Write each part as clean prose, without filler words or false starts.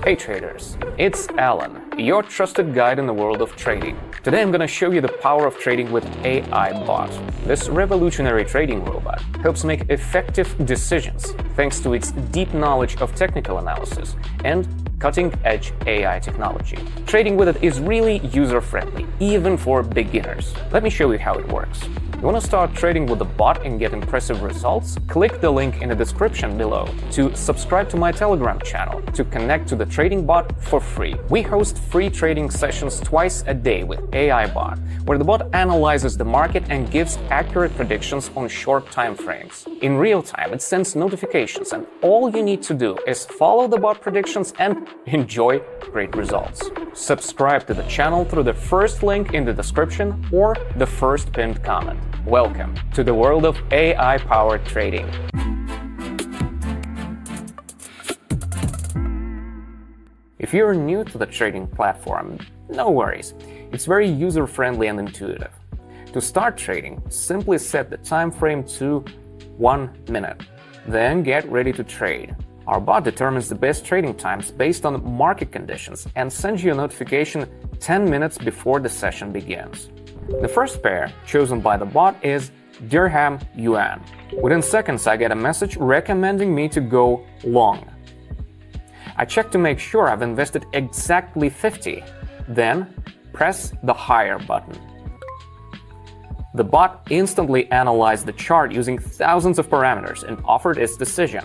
Hey traders, it's Alan, your trusted guide in the world of trading. Today I'm going to show you the power of trading with AI Bot. This revolutionary trading robot helps make effective decisions thanks to its deep knowledge of technical analysis and cutting-edge AI technology. Trading with it is really user-friendly, even for beginners. Let me show you how it works. You want to start trading with the bot and get impressive results? Click the link in the description below to subscribe to my Telegram channel to connect to the trading bot for free. We host free trading sessions twice a day with AI Bot, where the bot analyzes the market and gives accurate predictions on short time frames. In real time, it sends notifications, and all you need to do is follow the bot predictions and enjoy great results. Subscribe to the channel through the first link in the description or the first pinned comment. Welcome to the world of AI-powered trading. If you're new to the trading platform, no worries. It's very user-friendly and intuitive. To start trading, simply set the time frame to 1 minute. Then get ready to trade. Our bot determines the best trading times based on market conditions and sends you a notification 10 minutes before the session begins. The first pair chosen by the bot is Dirham Yuan. Within seconds, I get a message recommending me to go long. I check to make sure I've invested exactly 50, then press the higher button. The bot instantly analyzed the chart using thousands of parameters and offered its decision.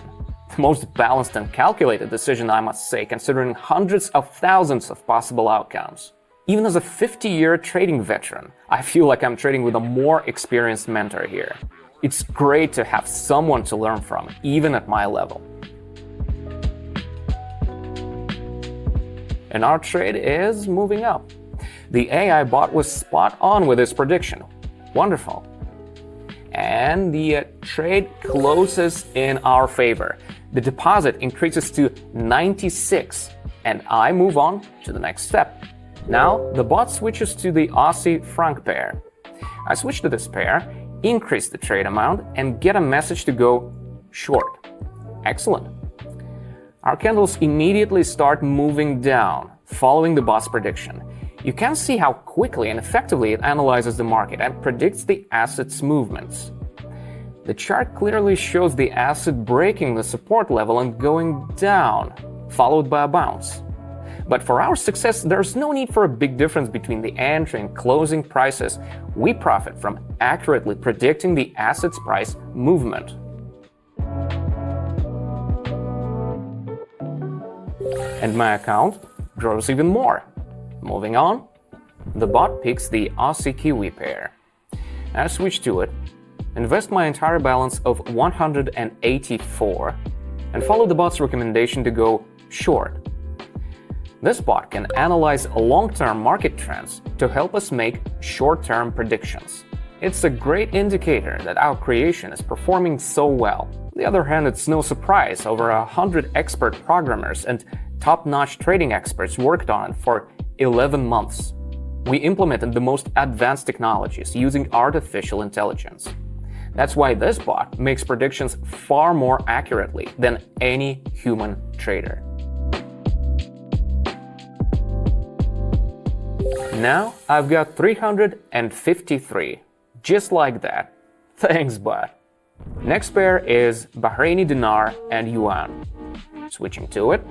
The most balanced and calculated decision, I must say, considering hundreds of thousands of possible outcomes. Even as a 50-year trading veteran, I feel like I'm trading with a more experienced mentor here. It's great to have someone to learn from, even at my level. And our trade is moving up. The AI bot was spot on with his prediction. Wonderful. And the trade closes in our favor. The deposit increases to 96, and I move on to the next step. Now, the bot switches to the Aussie franc pair. I switch to this pair, increase the trade amount, and get a message to go short. Excellent. Our candles immediately start moving down, following the bot's prediction. You can see how quickly and effectively it analyzes the market and predicts the asset's movements. The chart clearly shows the asset breaking the support level and going down, followed by a bounce. But for our success, there's no need for a big difference between the entry and closing prices. We profit from accurately predicting the asset's price movement. And my account grows even more. Moving on, the bot picks the Aussie Kiwi pair. I switch to it, invest my entire balance of 184, and follow the bot's recommendation to go short. This bot can analyze long-term market trends to help us make short-term predictions. It's a great indicator that our creation is performing so well. On the other hand, it's no surprise over 100 expert programmers and top-notch trading experts worked on it for 11 months. We implemented the most advanced technologies using artificial intelligence. That's why this bot makes predictions far more accurately than any human trader. Now I've got 353, just like that. Thanks, bot. Next pair is Bahraini dinar and yuan. Switching to it.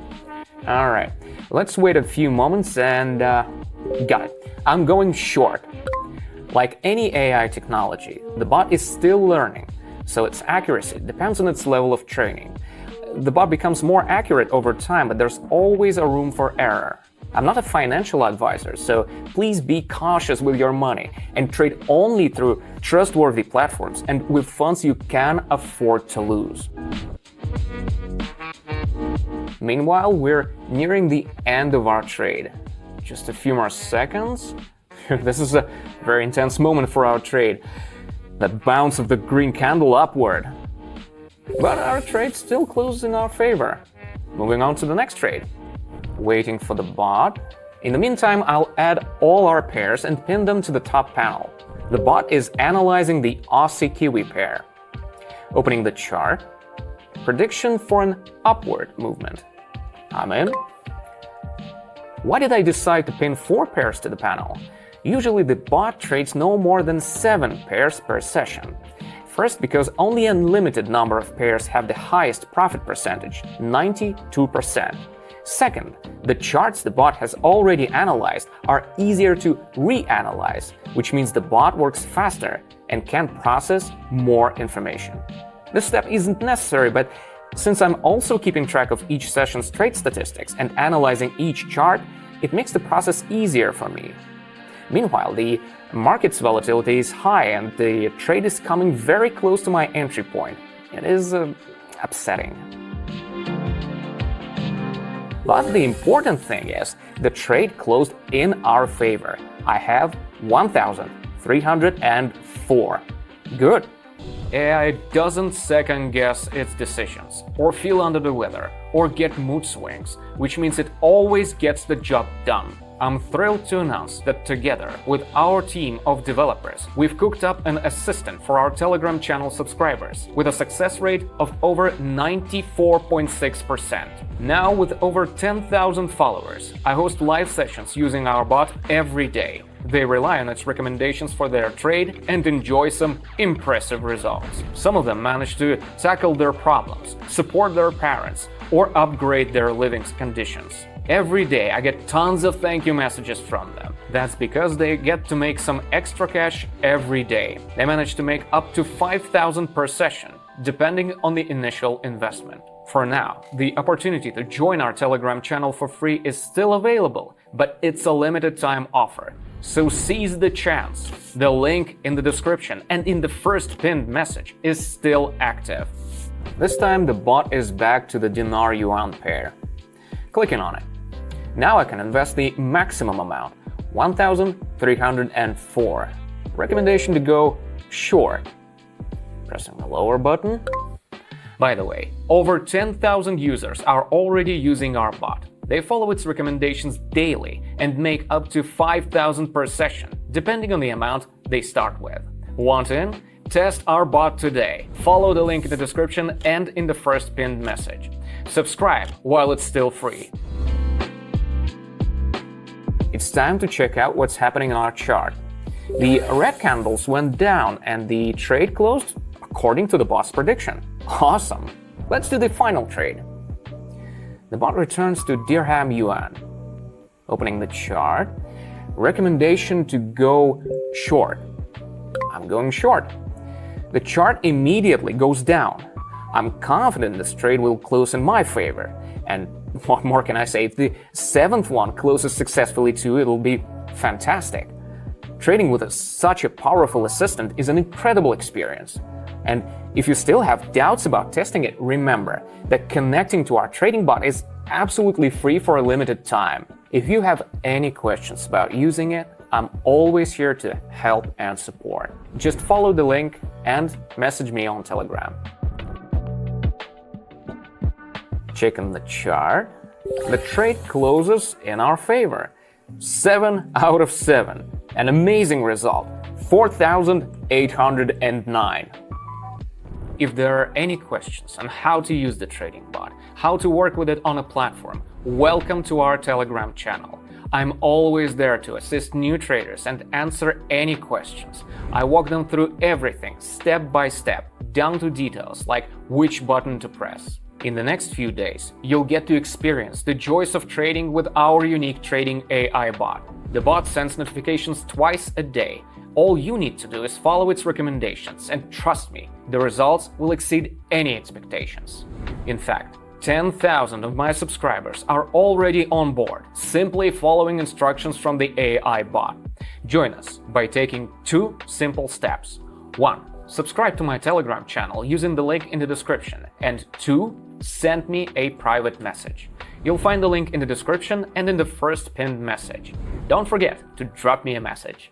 Alright, let's wait a few moments and got it. I'm going short. Like any AI technology, the bot is still learning, so its accuracy depends on its level of training. The bot becomes more accurate over time, but there's always a room for error. I'm not a financial advisor, so please be cautious with your money and trade only through trustworthy platforms and with funds you can afford to lose. Meanwhile, we're nearing the end of our trade. Just a few more seconds. This is a very intense moment for our trade. That bounce of the green candle upward. But our trade still closes in our favor. Moving on to the next trade. Waiting for the bot. In the meantime, I'll add all our pairs and pin them to the top panel. The bot is analyzing the Aussie Kiwi pair. Opening the chart. Prediction for an upward movement. I'm in. Why did I decide to pin 4 pairs to the panel? Usually the bot trades no more than 7 pairs per session. First, because only a limited number of pairs have the highest profit percentage, 92%. Second, the charts the bot has already analyzed are easier to reanalyze, which means the bot works faster and can process more information. This step isn't necessary, but since I'm also keeping track of each session's trade statistics and analyzing each chart, it makes the process easier for me. Meanwhile, the market's volatility is high and the trade is coming very close to my entry point. It is upsetting. But the important thing is, the trade closed in our favor. I have 1,304. Good. AI doesn't second-guess its decisions, or feel under the weather, or get mood swings, which means it always gets the job done. I'm thrilled to announce that together with our team of developers, we've cooked up an assistant for our Telegram channel subscribers with a success rate of over 94.6%. Now, with over 10,000 followers, I host live sessions using our bot every day. They rely on its recommendations for their trade and enjoy some impressive results. Some of them manage to tackle their problems, support their parents, or upgrade their living conditions. Every day I get tons of thank you messages from them. That's because they get to make some extra cash every day. They manage to make up to 5,000 per session, depending on the initial investment. For now, the opportunity to join our Telegram channel for free is still available, but it's a limited time offer. So seize the chance. The link in the description and in the first pinned message is still active. This time the bot is back to the dinar-yuan pair. Clicking on it. Now I can invest the maximum amount, 1,304. Recommendation to go short. Pressing the lower button. By the way, over 10,000 users are already using our bot. They follow its recommendations daily and make up to 5,000 per session, depending on the amount they start with. Want in? Test our bot today. Follow the link in the description and in the first pinned message. Subscribe while it's still free. It's time to check out what's happening on our chart. The red candles went down and the trade closed according to the bot's prediction. Awesome! Let's do the final trade. The bot returns to dirham yuan. Opening the chart. Recommendation to go short. I'm going short. The chart immediately goes down. I'm confident this trade will close in my favor. And what more can I say? If the 7th one closes successfully too, it'll be fantastic. Trading with such a powerful assistant is an incredible experience. And if you still have doubts about testing it, remember that connecting to our trading bot is absolutely free for a limited time. If you have any questions about using it, I'm always here to help and support. Just follow the link and message me on Telegram. Checking the chart. The trade closes in our favor. 7 out of 7. An amazing result. 4,809. If there are any questions on how to use the trading bot, how to work with it on a platform, welcome to our Telegram channel. I'm always there to assist new traders and answer any questions. I walk them through everything, step by step, down to details like which button to press. In the next few days, you'll get to experience the joys of trading with our unique trading AI bot. The bot sends notifications twice a day. All you need to do is follow its recommendations, and trust me, the results will exceed any expectations. In fact, 10,000 of my subscribers are already on board, simply following instructions from the AI bot. Join us by taking 2 simple steps. 1. Subscribe to my Telegram channel using the link in the description. And 2. Send me a private message. You'll find the link in the description and in the first pinned message. Don't forget to drop me a message.